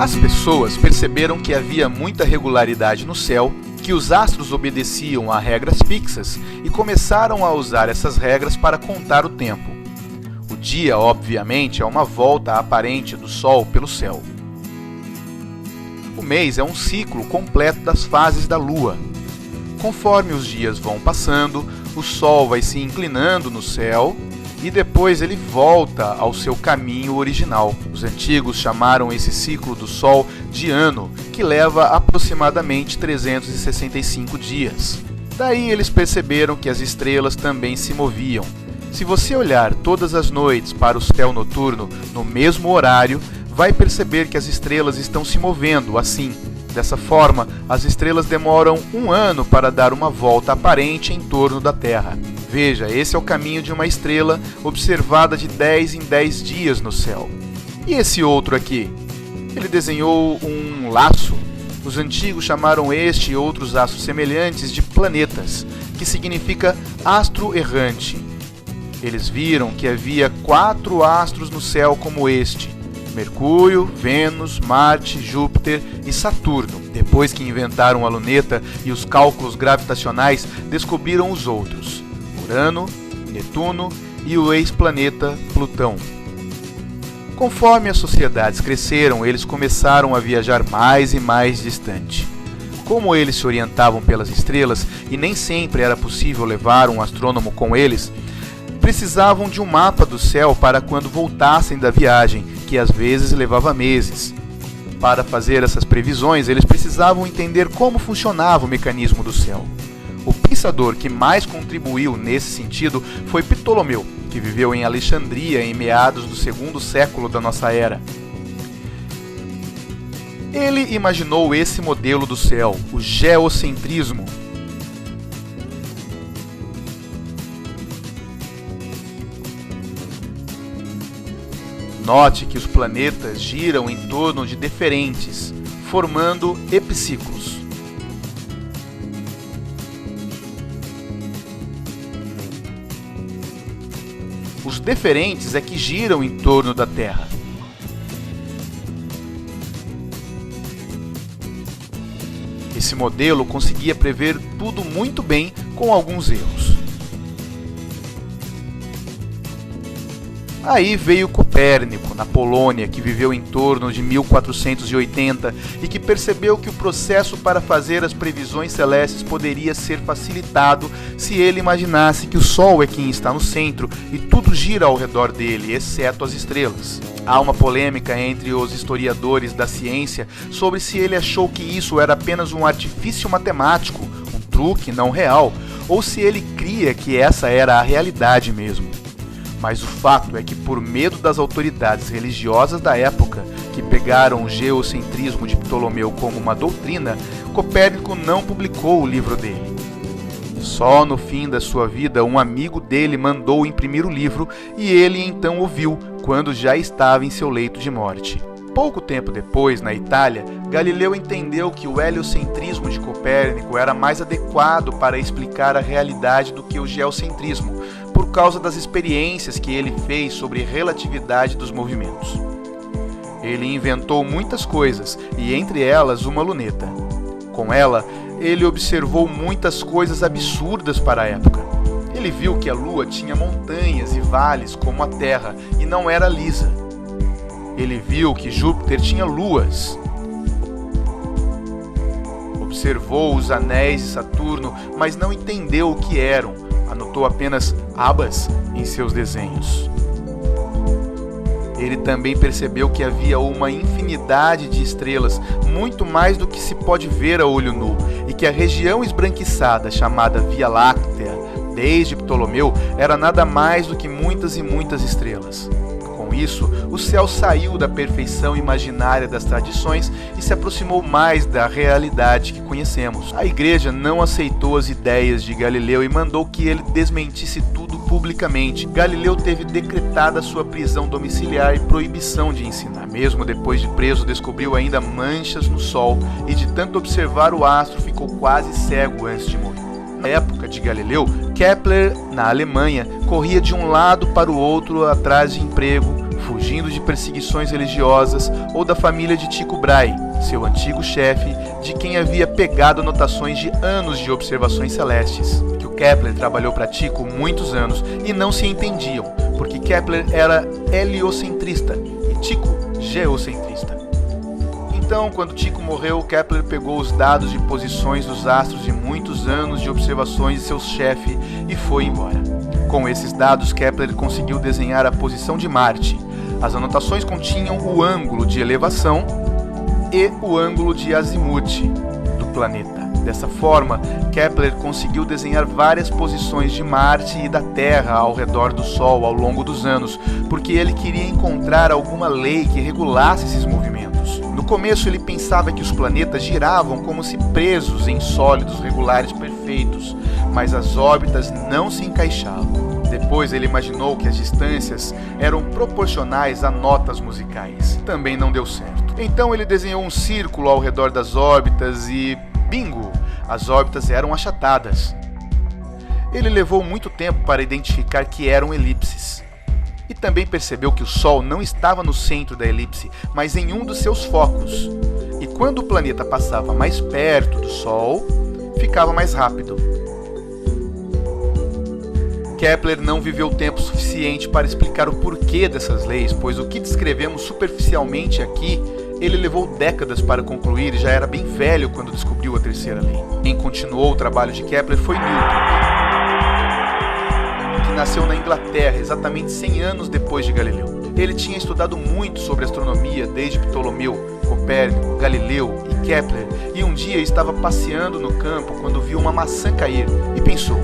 As pessoas perceberam que havia muita regularidade no céu, que os astros obedeciam a regras fixas e começaram a usar essas regras para contar o tempo. O dia, obviamente, é uma volta aparente do Sol pelo céu. O mês é um ciclo completo das fases da Lua. Conforme os dias vão passando, o Sol vai se inclinando no céu e depois ele volta ao seu caminho original. Os antigos chamaram esse ciclo do Sol de ano, que leva aproximadamente 365 dias. Daí eles perceberam que as estrelas também se moviam. Se você olhar todas as noites para o céu noturno no mesmo horário, vai perceber que as estrelas estão se movendo assim. Dessa forma, as estrelas demoram um ano para dar uma volta aparente em torno da Terra. Veja, esse é o caminho de uma estrela observada de 10 em 10 dias no céu. E esse outro aqui? Ele desenhou um laço. Os antigos chamaram este e outros astros semelhantes de planetas, que significa astro errante. Eles viram que havia 4 astros no céu como este: Mercúrio, Vênus, Marte, Júpiter e Saturno. Depois que inventaram a luneta e os cálculos gravitacionais, descobriram os outros: Urano, Netuno e o ex-planeta Plutão. Conforme as sociedades cresceram, eles começaram a viajar mais e mais distante. Como eles se orientavam pelas estrelas e nem sempre era possível levar um astrônomo com eles, precisavam de um mapa do céu para quando voltassem da viagem, que às vezes levava meses. Para fazer essas previsões, eles precisavam entender como funcionava o mecanismo do céu. O pensador que mais contribuiu nesse sentido foi Ptolomeu, que viveu em Alexandria em meados do 2º século da nossa era. Ele imaginou esse modelo do céu, o geocentrismo. Note que os planetas giram em torno de deferentes, formando epiciclos. Os deferentes é que giram em torno da Terra. Esse modelo conseguia prever tudo muito bem, com alguns erros. Aí veio Copérnico, na Polônia, que viveu em torno de 1480 e que percebeu que o processo para fazer as previsões celestes poderia ser facilitado se ele imaginasse que o Sol é quem está no centro e tudo gira ao redor dele, exceto as estrelas. Há uma polêmica entre os historiadores da ciência sobre se ele achou que isso era apenas um artifício matemático, um truque não real, ou se ele cria que essa era a realidade mesmo. Mas o fato é que, por medo das autoridades religiosas da época, que pegaram o geocentrismo de Ptolomeu como uma doutrina, Copérnico não publicou o livro dele. Só no fim da sua vida, um amigo dele mandou imprimir o livro e ele então ouviu, quando já estava em seu leito de morte. Pouco tempo depois, na Itália, Galileu entendeu que o heliocentrismo de Copérnico era mais adequado para explicar a realidade do que o geocentrismo, por causa das experiências que ele fez sobre relatividade dos movimentos. Ele inventou muitas coisas, e entre elas uma luneta. Com ela, ele observou muitas coisas absurdas para a época. Ele viu que a Lua tinha montanhas e vales como a Terra, e não era lisa. Ele viu que Júpiter tinha luas. Observou os anéis de Saturno, mas não entendeu o que eram. Anotou apenas abas em seus desenhos. Ele também percebeu que havia uma infinidade de estrelas, muito mais do que se pode ver a olho nu, e que a região esbranquiçada chamada Via Láctea, desde Ptolomeu, era nada mais do que muitas e muitas estrelas. Com isso, o céu saiu da perfeição imaginária das tradições e se aproximou mais da realidade que conhecemos. A igreja não aceitou as ideias de Galileu e mandou que ele desmentisse tudo publicamente. Galileu teve decretada sua prisão domiciliar e proibição de ensinar. Mesmo depois de preso, descobriu ainda manchas no sol e de tanto observar o astro ficou quase cego antes de morrer. Na época de Galileu, Kepler, na Alemanha, corria de um lado para o outro atrás de emprego, fugindo de perseguições religiosas ou da família de Tycho Brahe, seu antigo chefe, de quem havia pegado anotações de anos de observações celestes, que o Kepler trabalhou para Tycho muitos anos e não se entendiam, porque Kepler era heliocentrista e Tycho geocentrista. Então, quando Tycho morreu, Kepler pegou os dados de posições dos astros de muitos anos de observações de seu chefe e foi embora. Com esses dados, Kepler conseguiu desenhar a posição de Marte. As anotações continham o ângulo de elevação e o ângulo de azimuth do planeta. Dessa forma, Kepler conseguiu desenhar várias posições de Marte e da Terra ao redor do Sol ao longo dos anos, porque ele queria encontrar alguma lei que regulasse esses movimentos. No começo, ele pensava que os planetas giravam como se presos em sólidos regulares perfeitos, mas as órbitas não se encaixavam. Depois ele imaginou que as distâncias eram proporcionais a notas musicais. Também não deu certo. Então ele desenhou um círculo ao redor das órbitas e... bingo! As órbitas eram achatadas. Ele levou muito tempo para identificar que eram elipses. E também percebeu que o Sol não estava no centro da elipse, mas em um dos seus focos. E quando o planeta passava mais perto do Sol, ficava mais rápido. Kepler não viveu tempo suficiente para explicar o porquê dessas leis, pois o que descrevemos superficialmente aqui, ele levou décadas para concluir e já era bem velho quando descobriu a terceira lei. Quem continuou o trabalho de Kepler foi Newton, que nasceu na Inglaterra exatamente 100 anos depois de Galileu. Ele tinha estudado muito sobre astronomia desde Ptolomeu, Copérnico, Galileu e Kepler, e um dia estava passeando no campo quando viu uma maçã cair e pensou: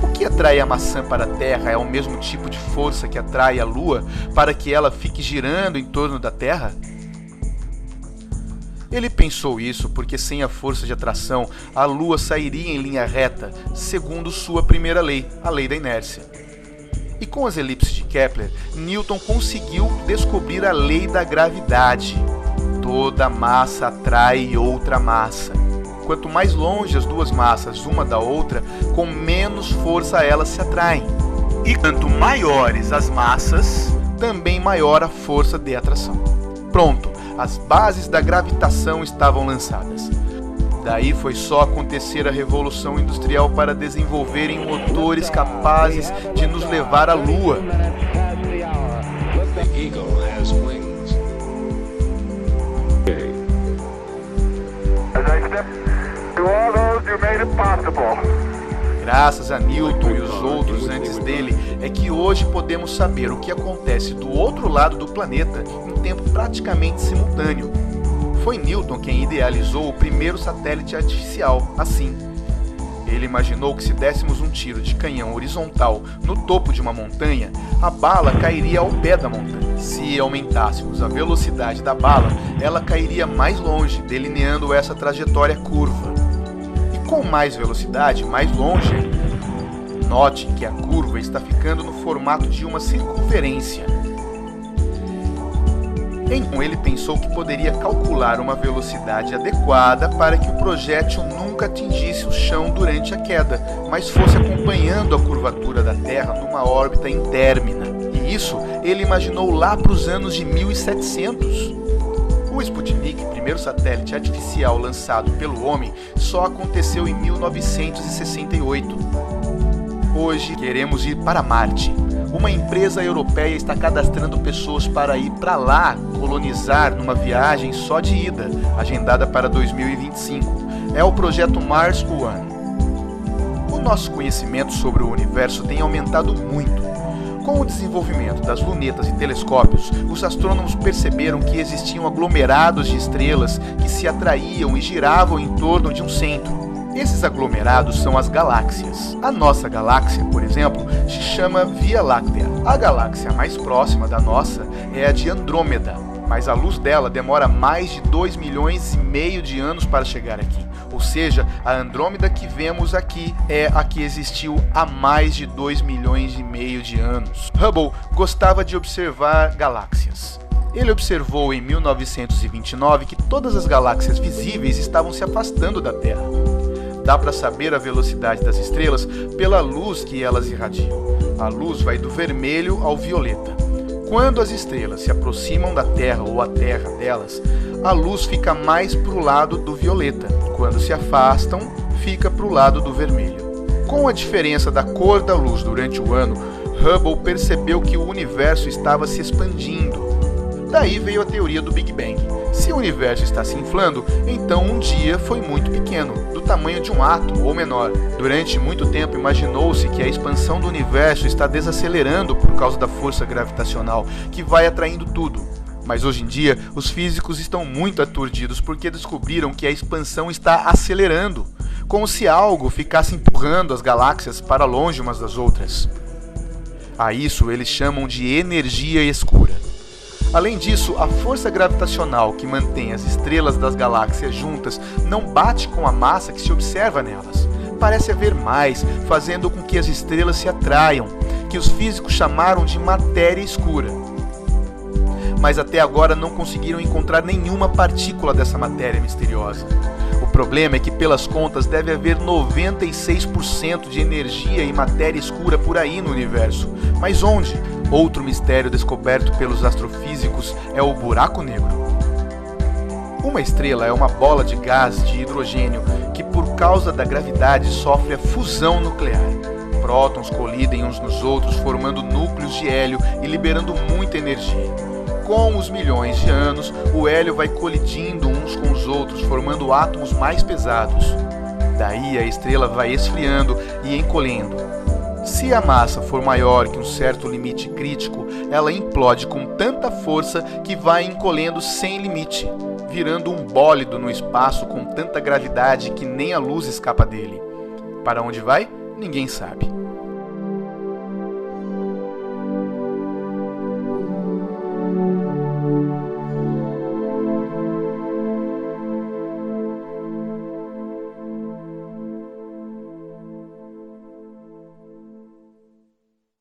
o que atrai a maçã para a Terra é o mesmo tipo de força que atrai a Lua para que ela fique girando em torno da Terra? Ele pensou isso porque sem a força de atração, a Lua sairia em linha reta, segundo sua primeira lei, a lei da inércia. E com as elipses de Kepler, Newton conseguiu descobrir a lei da gravidade. Toda massa atrai outra massa. Quanto mais longe as duas massas uma da outra, com menos força elas se atraem. E quanto maiores as massas, também maior a força de atração. Pronto, as bases da gravitação estavam lançadas. Daí foi só acontecer a Revolução Industrial para desenvolverem motores capazes de nos levar à Lua. Graças a Newton e os outros antes dele, é que hoje podemos saber o que acontece do outro lado do planeta em tempo praticamente simultâneo. Foi Newton quem idealizou o primeiro satélite artificial, assim. Ele imaginou que se dessemos um tiro de canhão horizontal no topo de uma montanha, a bala cairia ao pé da montanha. Se aumentássemos a velocidade da bala, ela cairia mais longe, delineando essa trajetória curva. E com mais velocidade, mais longe ainda. Note que a curva está ficando no formato de uma circunferência. Então ele pensou que poderia calcular uma velocidade adequada para que o projétil nunca atingisse o chão durante a queda, mas fosse acompanhando a curvatura da Terra numa órbita intérmina. E isso ele imaginou lá para os anos de 1700. O Sputnik, primeiro satélite artificial lançado pelo homem, só aconteceu em 1968. Hoje queremos ir para Marte. Uma empresa europeia está cadastrando pessoas para ir para lá colonizar numa viagem só de ida, agendada para 2025. É o projeto Mars One. O nosso conhecimento sobre o universo tem aumentado muito. Com o desenvolvimento das lunetas e telescópios, os astrônomos perceberam que existiam aglomerados de estrelas que se atraíam e giravam em torno de um centro. Esses aglomerados são as galáxias. A nossa galáxia, por exemplo, se chama Via Láctea. A galáxia mais próxima da nossa é a de Andrômeda, mas a luz dela demora mais de 2,5 milhões de anos para chegar aqui. Ou seja, a Andrômeda que vemos aqui é a que existiu há mais de 2,5 milhões de anos. Hubble gostava de observar galáxias. Ele observou em 1929 que todas as galáxias visíveis estavam se afastando da Terra. Dá para saber a velocidade das estrelas pela luz que elas irradiam. A luz vai do vermelho ao violeta. Quando as estrelas se aproximam da Terra ou a Terra delas, a luz fica mais para o lado do violeta. Quando se afastam, fica para o lado do vermelho. Com a diferença da cor da luz durante o ano, Hubble percebeu que o universo estava se expandindo. Daí veio a teoria do Big Bang. Se o universo está se inflando, então um dia foi muito pequeno, do tamanho de um átomo ou menor. Durante muito tempo imaginou-se que a expansão do universo está desacelerando por causa da força gravitacional, que vai atraindo tudo. Mas hoje em dia, os físicos estão muito aturdidos porque descobriram que a expansão está acelerando, como se algo ficasse empurrando as galáxias para longe umas das outras. A isso eles chamam de energia escura. Além disso, a força gravitacional que mantém as estrelas das galáxias juntas não bate com a massa que se observa nelas. Parece haver mais, fazendo com que as estrelas se atraiam, que os físicos chamaram de matéria escura. Mas até agora não conseguiram encontrar nenhuma partícula dessa matéria misteriosa. O problema é que, pelas contas, deve haver 96% de energia e matéria escura por aí no universo. Mas onde? Outro mistério descoberto pelos astrofísicos é o buraco negro. Uma estrela é uma bola de gás de hidrogênio que, por causa da gravidade, sofre a fusão nuclear. Prótons colidem uns nos outros, formando núcleos de hélio e liberando muita energia. Com os milhões de anos, o hélio vai colidindo uns com os outros, formando átomos mais pesados. Daí a estrela vai esfriando e encolhendo. Se a massa for maior que um certo limite crítico, ela implode com tanta força que vai encolhendo sem limite, virando um bólido no espaço com tanta gravidade que nem a luz escapa dele. Para onde vai? Ninguém sabe.